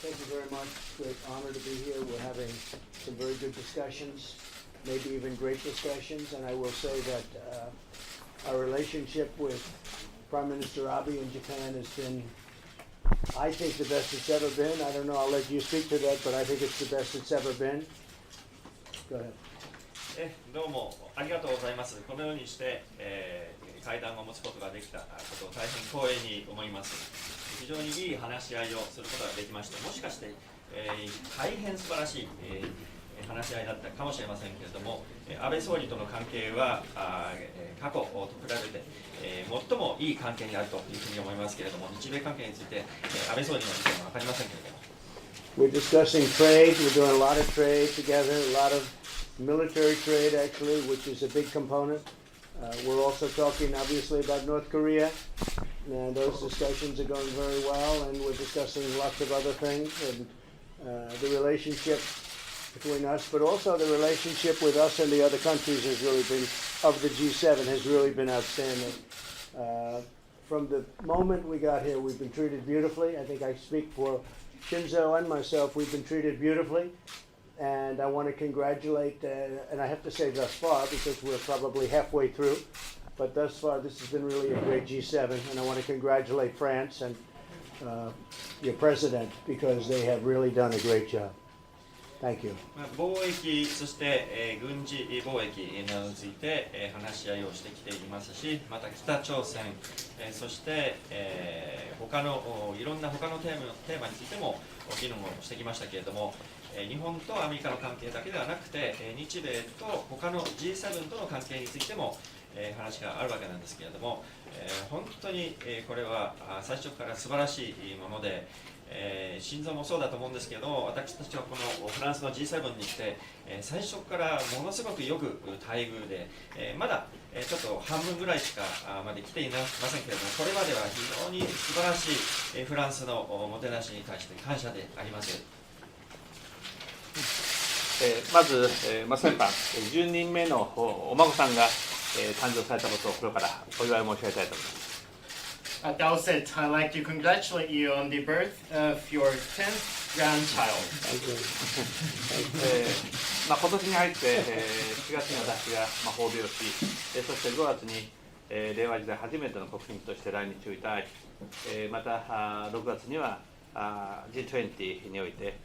Thank you very much. Great honor to be here. We're having some very good discussions, maybe even great discussions. And I will say that our relationship with Prime Minister Abe in Japan has been, I think, the best it's ever been. I don't know, I'll let you speak to that, but I think it's the best it's ever been. Go ahead. どうもありがとうございます。このようにして、会談を持つことができたことを大変光栄に思います。非常にいい話し合いをすることができまして、もしかして、大変素晴らしい、話し合いだったかもしれませんけれども、安倍総理との関係は過去と比べて、最もいい関係にあるというふうに思いますけれども、日米関係について、安倍総理の意見は分かりませんけれども。We're discussing trade. We're doing a lot of trade together, a lot of military trade actually, which is a big component. We're also talking obviously about North Korea, and those discussions are going very well, and we're discussing lots of other things, and the relationship between us, but also the relationship with us and the other countries has really been, of the G7, has really been outstanding. From the moment we got here, we've been treated beautifully. I think I speak for Shinzo and myself, we've been treated beautifully. And I want to congratulate, and I have to say thus far, because we're probably halfway through, but thus far this has been really a great G7, and I want to congratulate France and your president, because they have really done a great job. Thank you. 貿易、そして、軍事貿易などについて、話し合いをしてきていますし、また北朝鮮、そして、他のいろんな他のテーマについても議論をしてきましたけれども、日本とアメリカの関係だけではなくて、日米と他の G7 との関係についても、話があるわけなんですけれども、本当に、これは最初から素晴らしいもので、心臓もそうだと思うんですけど、私たちはこのフランスの G7 に来て、最初からものすごくよく待遇で、まだちょっと半分ぐらいしかまで来ていませんけれども、これまでは非常に素晴らしいフランスのもてなしに対して感謝であります。まず、先般、10人目のお孫さんが、誕生されたことを心からお祝い申し上げたいと思います。At the outset, I'd like to congratulate you on the birth of your 10th grandchild. 今年に入って、4月に私が訪米をし、そして5月に、令和時代初めての国賓として来日をいただき、また6月にはG20 において、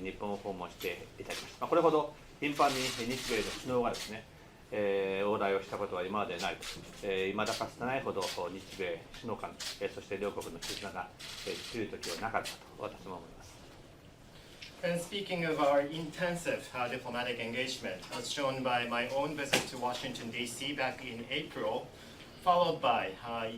日本を訪問していただきました。これほど頻繁に日米の首脳がですね、往来をしたことは今までないと、未だかつてないほど日米首脳間、そして両国の絆が強い時はなかったと私も思います。And speaking of our intensive diplomatic engagement, as shown by my own visit to Washington, D.C. back in April, followed by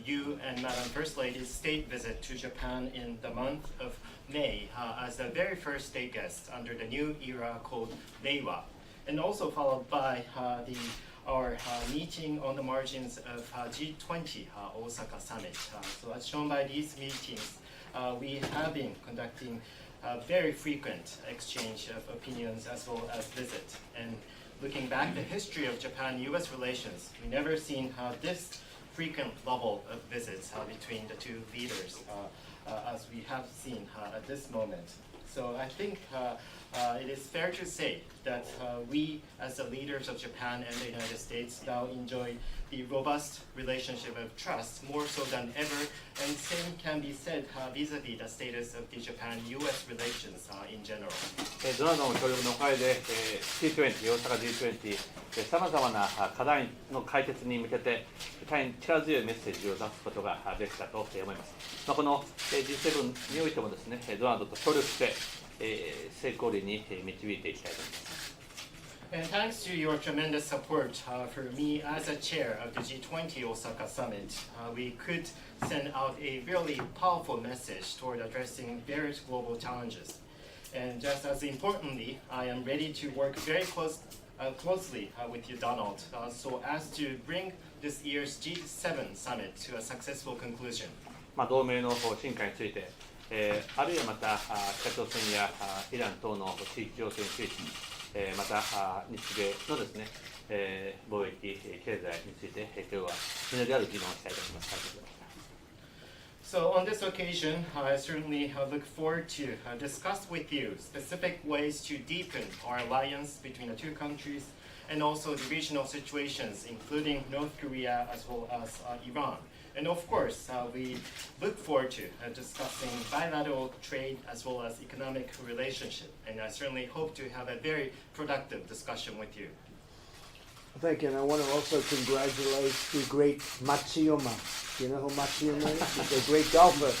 you and Madam First Lady's state visit to Japan in the month of May as the very first state guest under the new era called Reiwa, and also followed by our meeting on the margins of G20 Osaka Summit. So as shown by these meetings, we have been conducting a very frequent exchange of opinions as well as visits. And looking back the history of Japan-US relations, we never seen this frequent level of visits between the two leaders as we have seen at this moment. So I think it is fair to say that we, as the leaders of Japan and the United States, now enjoy the robust relationship of trust more so than ever, and same can be said vis-a-vis the status of the Japan-US relations in general. どなたの協力のおかげで、G20、大阪 G20、さまざまな課題の解決に向けて、大変力強いメッセージを出すことができたと思います。この G7 においてもですね、ドナルドと協力して、成功裏に導いていきたいと思います。And thanks to your tremendous support for me as a chair of the G20 Osaka Summit, we could send out a really powerful message toward addressing various global challenges. And just as importantly, I am ready to work very closely with you, Donald, so as to bring this year's G7 Summit to a successful conclusion. 同盟の進化について、あるいはまた北朝鮮やイラン等の地域情勢について、また日米のですね、貿易経済について今日はみんなである議論をしたいと思います。So on this occasion, I certainly look forward to discuss with you specific ways to deepen our alliance between the two countries and also the regional situations, including North Korea as well as Iran. And of course, we look forward to discussing bilateral trade as well as economic relationship. And I certainly hope to have a very productive discussion with you. Thank you, and I want to also congratulate the great Matsuyama. Do you know who Matsuyama is? He's a great golfer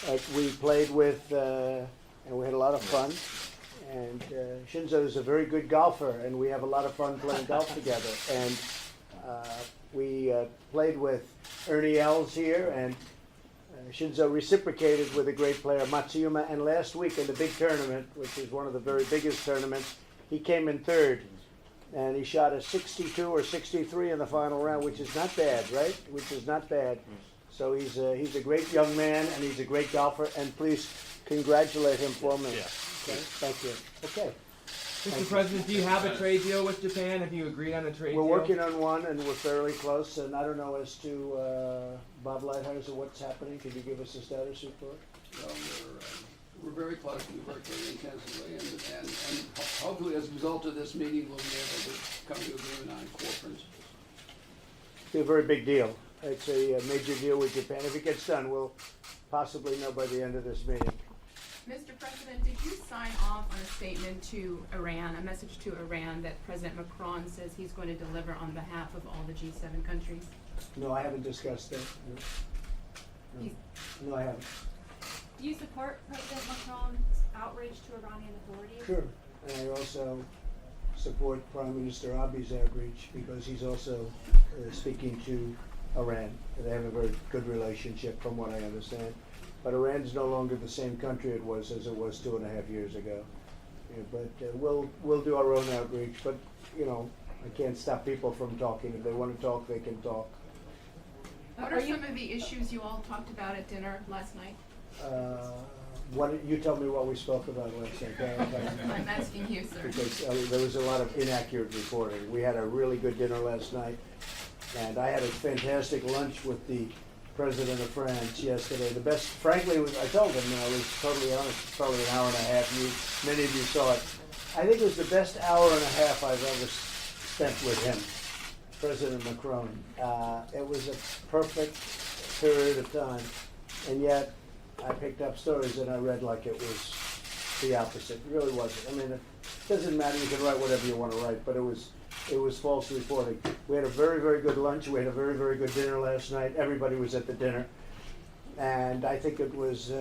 that we played with, and we had a lot of fun. And Shinzo is a very good golfer, and we have a lot of fun playing golf together. And we played with Ernie Els here, and Shinzo reciprocated with a great player, Matsuyama. And last week in the big tournament, which is one of the very biggest tournaments, he came in third. And he shot a 62 or 63 in the final round, which is not bad, right? Which is not bad. So he's a great young man, and he's a great golfer. And please congratulate him for me. Yeah. Okay, thank you. Okay. Mr. President, do you have a trade deal with Japan? Have you agreed on a trade We're deal? working on one, and we're fairly close. And I don't know as to Bob Lighthizer, what's happening. Could you give us a status report? Well, we're very close. We work very intensively, and hopefully, as a result of this meeting, we'll be able to come to agreement on core principles. It's a very big deal. It's a major deal with Japan. If it gets done, we'll possibly know by the end of this meeting. Mr. President, did you sign off on a statement to Iran, a message to Iran that President Macron says he's going to deliver on behalf of all the G7 countries? No, I haven't discussed that. No, no I haven't. Do you support President Macron's outrage to Iranian authorities? Sure. And I also support Prime Minister Abi's outreach because he's also speaking to Iran. They have a very good relationship from what I understand. But Iran's no longer the same country it was as it was 2.5 years ago. Yeah, but we'll do our own outreach. But, you know, I can't stop people from talking. If they want to talk, they can talk. What are some of the issues you all talked about at dinner last night? You tell me what we spoke about last night. I'm asking you, sir. Because there was a lot of inaccurate reporting. We had a really good dinner last night, and I had a fantastic lunch with the President of France yesterday. The best, frankly, I told him, and I was totally honest, probably an hour and a half. Many of you saw it. I think it was the best hour and a half I've ever spent with him, President Macron. It was a perfect period of time, and yet I picked up stories and I read like it was the opposite. It really wasn't. I mean, it doesn't matter. You can write whatever you want to write, but it was false reporting. We had a very, very good lunch. We had a very, very good dinner last night. Everybody was at the dinner. And I think it was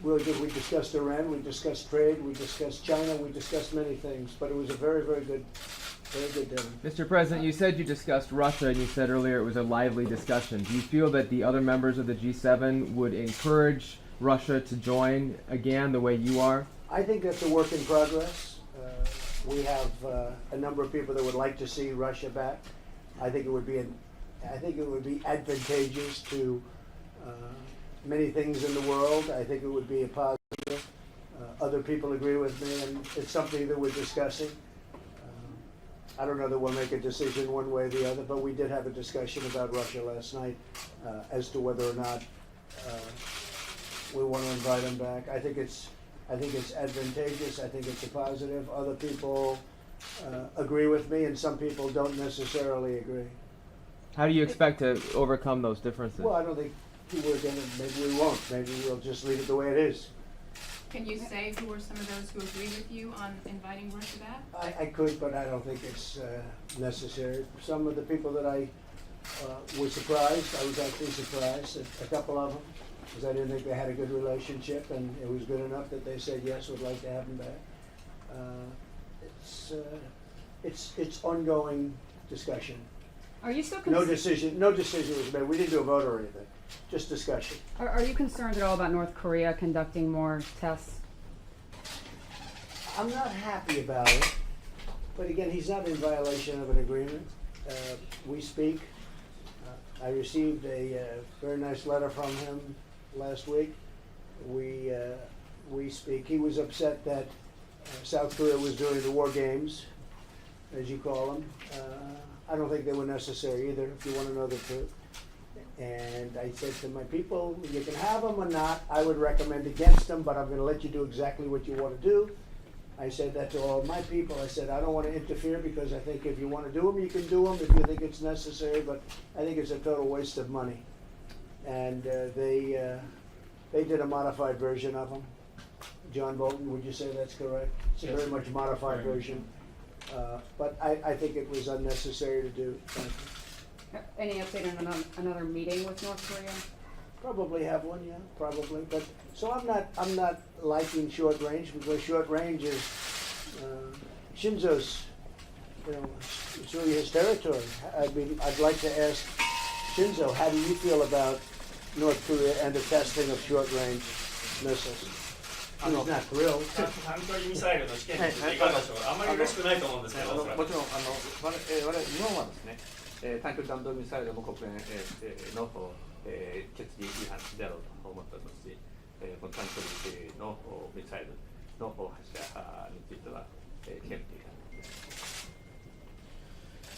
really good. We discussed Iran, we discussed trade, we discussed China, we discussed many things. But it was a very, very good dinner. Mr. President, you said you discussed Russia, and you said earlier it was a lively discussion. Do you feel that the other members of the G7 would encourage Russia to join again the way you are? I think that's a work in progress. We have a number of people that would like to see Russia back. I think it would be advantageous to many things in the world. I think it would be a positive. Other people agree with me, and it's something that we're discussing. I don't know that we'll make a decision one way or the other, but we did have a discussion about Russia last night as to whether or not we want to invite them back. I think it's advantageous. I think it's a positive. Other people agree with me, and some people don't necessarily agree. How do you expect to overcome those differences? Well, I don't think we're going to. Maybe we won't. Maybe we'll just leave it the way it is. Can you say who are some of those who agree with you on inviting Russia back? I could, but I don't think it's necessary. Some of the people that I was surprised. I was actually surprised at a couple of them, because I didn't think they had a good relationship, and it was good enough that they said yes, would like to have them back. It's ongoing discussion. Are you still No decision was made. We didn't do a vote or anything. Just discussion. Are you concerned at all about North Korea conducting more tests? I'm not happy about it, but again, he's not in violation of an agreement. We speak. I received a very nice letter from him last week. We speak. He was upset that South Korea was doing the war games, as you call them. I don't think they were necessary either, if you want to know the truth. And I said to my people, you can have them or not. I would recommend against them, but I'm going to let you do exactly what you want to do. I said that to all my people. I said, I don't want to interfere because I think if you want to do them, you can do them if you think it's necessary, but I think it's a total waste of money. And they did a modified version of them. John Bolton, would you say that's correct? It's a Yes. very much modified version. But I think it was unnecessary to do. Thank you. Any update on another meeting with North Korea? Probably have one, yeah, probably. But so I'm not liking short range because short range is Shinzo's, it's really his territory. I'd like to ask Shinzo, how do you feel about North Korea and the testing of short range missiles? He's not thrilled. 短距離ミサイルの試験についていかがでしょうか。あまり嬉しくないと思うんですけど、おそらくもちろん我々日本はですね、短距離弾道ミサイルも国連の決議違反であろうと思っておりますし、この短距離のミサイルの発射については憲法違反です。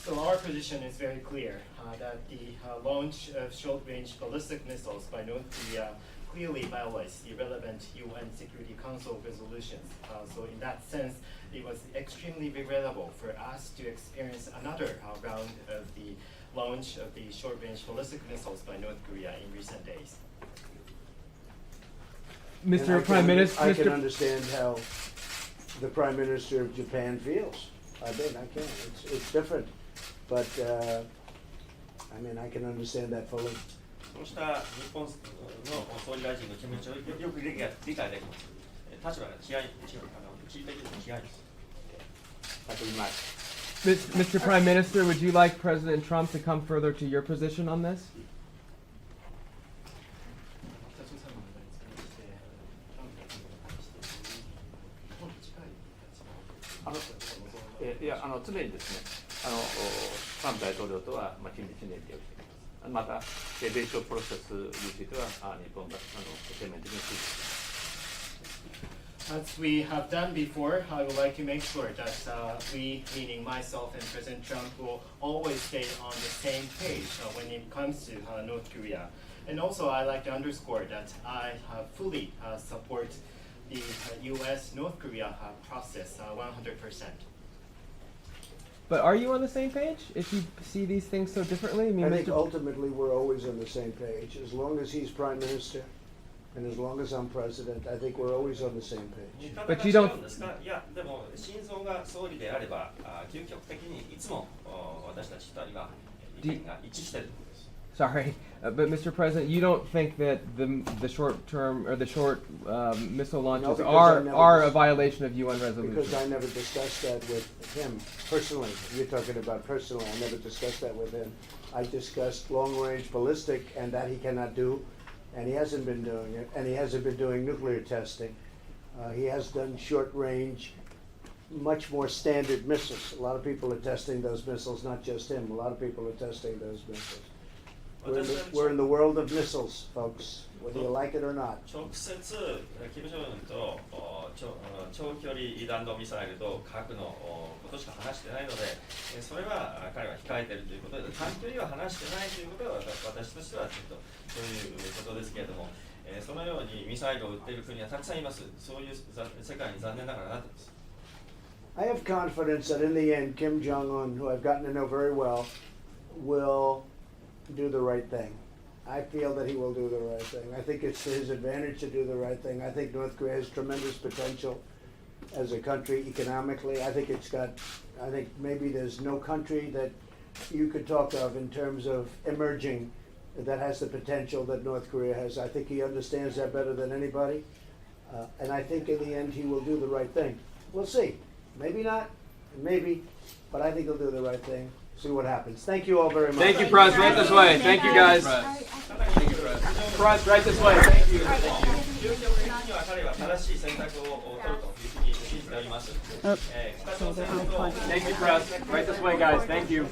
So our position is very clear that the launch of short-range ballistic missiles by North Korea clearly violates the relevant UN Security Council resolutions. So in that sense, it was extremely regrettable for us to experience another round of the launch of the short-range ballistic missiles by North Korea in recent days. And Mr. Prime Minister, I can understand how the Prime Minister of Japan feels. I can. It's different. But, I can understand that fully. そうした日本の総理大臣の気持ちをよく理解できます。立場が違い、聞いているの違いです。Mr. Prime Minister, would you like President Trump to come further to your position on this? いや常にですねトランプ大統領とは緊密に連携をしています。また米朝プロセスについては日本が全面的に支持しています。As we have done before, I would like to make sure that we, meaning myself and President Trump, will always stay on the same page when it comes to North Korea. And also, I'd like to underscore that I fully support the U.S.-North Korea process 100%. But are you on the same page if you see these things so differently? I think ultimately we're always on the same page. As long as he's Prime Minister and as long as I'm President, I think we're always on the same page. But you don't. いや、でも、心臓が総理であれば、究極的にいつも私たち2人は意見が一致しているんです。Sorry, but Mr. President, you don't think that the short-term or the short missile launches No, are a violation of UN Because resolutions? I never discussed that with him personally. You're talking about personally. I never discussed that with him. I discussed long-range ballistic and that he cannot do, and he hasn't been doing it, and he hasn't been doing nuclear testing. He has done short-range, much more standard missiles. A lot of people are testing those missiles, not just him. A lot of people are testing those missiles. We're in the world of missiles, folks, whether you like it or not. 直接、キム・ジョンウンと長距離弾道ミサイルと核のことしか話してないので、それは彼は控えているということで、短距離は話してないということは私としてはちょっとそういうことですけれども、そのようにミサイルを撃っている国はたくさんいます。そういう世界に残念ながらなっています。I have confidence that in the end, Kim Jong-un, who I've gotten to know very well, will do the right thing. I feel that he will do the right thing. I think it's to his advantage to do the right thing. I think North Korea has tremendous potential as a country economically. I think maybe there's no country that you could talk of in terms of emerging that has the potential that North Korea has. I think he understands that better than anybody. And I think in the end he will do the right thing. We'll see. Maybe not, maybe, but I think he'll do the right thing. See what happens. Thank you all very much. Thank you, Press. Right this way. Thank you, guys. Press, right this way. Thank you. 究極的には彼は正しい選択を取るというふうに信じております。北朝鮮と Thank you, Press. Right this way, guys. Thank you.